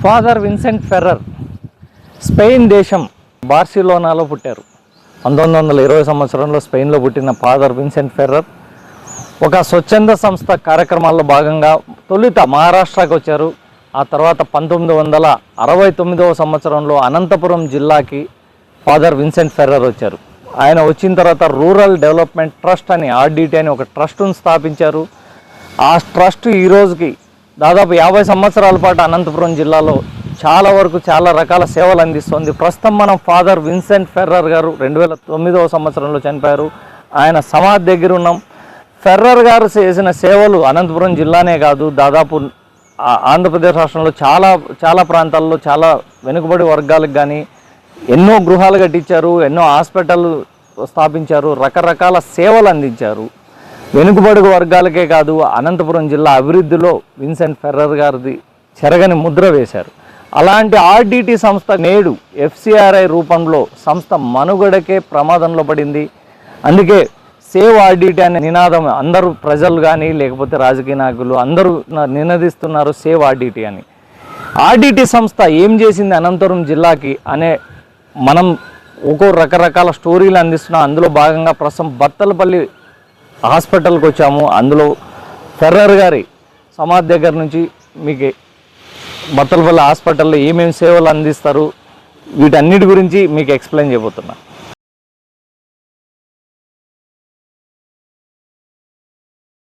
Father Vincent Ferrer Spain దేశం బార్సిలోనాలో పుట్టారు. 1920 సంవత్సరంలో స్పెయిన్లో పుట్టిన ఫాదర్ విన్సెంట్ ఫెర్రర్ ఒక స్వచ్ఛంద సంస్థ కార్యక్రమాల్లో భాగంగా తొలుత మహారాష్ట్రకు వచ్చారు. ఆ తర్వాత 1969వ సంవత్సరంలో అనంతపురం జిల్లాకి ఫాదర్ విన్సెంట్ ఫెర్రర్ వచ్చారు. ఆయన వచ్చిన తర్వాత రూరల్ డెవలప్మెంట్ ట్రస్ట్ అని ఆర్డిటి అని ఒక ట్రస్టును స్థాపించారు. ఆ ట్రస్ట్ ఈ రోజుకి దాదాపు 50 సంవత్సరాల పాటు అనంతపురం జిల్లాలో చాలా రకాల సేవలు అందిస్తుంది. ప్రస్తుతం మనం ఫాదర్ విన్సెంట్ ఫెర్రర్ గారు 2009వ సంవత్సరంలో చనిపోయారు. ఆయన సమాధి దగ్గర ఉన్నాం. ఫెర్రర్ గారు చేసిన సేవలు అనంతపురం జిల్లానే కాదు, దాదాపు ఆంధ్రప్రదేశ్ రాష్ట్రంలో చాలా ప్రాంతాల్లో చాలా వెనుకబడి వర్గాలకు కానీ ఎన్నో గృహాలు కట్టించారు, ఎన్నో హాస్పిటల్ స్థాపించారు, రకరకాల సేవలు అందించారు. వెనుకబడి వర్గాలకే కాదు, అనంతపురం జిల్లా అభివృద్ధిలో విన్సెంట్ ఫెర్రర్ గారిది చెరగని ముద్ర వేశారు. అలాంటి ఆర్డిటి సంస్థ నేడు ఎఫ్సిఆర్ఐ రూపంలో సంస్థ మనుగడకే ప్రమాదంలో పడింది. అందుకే సేవ్ ఆర్డిటి అనే నినాదం అందరూ ప్రజలు కానీ లేకపోతే రాజకీయ నాయకులు అందరూ నినదిస్తున్నారు సేవ్ ఆర్డిటి అని. ఆర్డిటి సంస్థ ఏం చేసింది అనంతపురం జిల్లాకి అనే మనం రకరకాల స్టోరీలు అందిస్తున్నాం. అందులో భాగంగా ప్రస్తుతం బత్తలపల్లి హాస్పిటల్కి వచ్చాము. అందులో ఫెర్రర్ గారి సమాధి దగ్గర నుంచి మీకు బత్తలపల్లి హాస్పిటల్లో ఏమేమి సేవలు అందిస్తారు వీటన్నిటి గురించి మీకు ఎక్స్ప్లెయిన్ చేయబోతున్నా.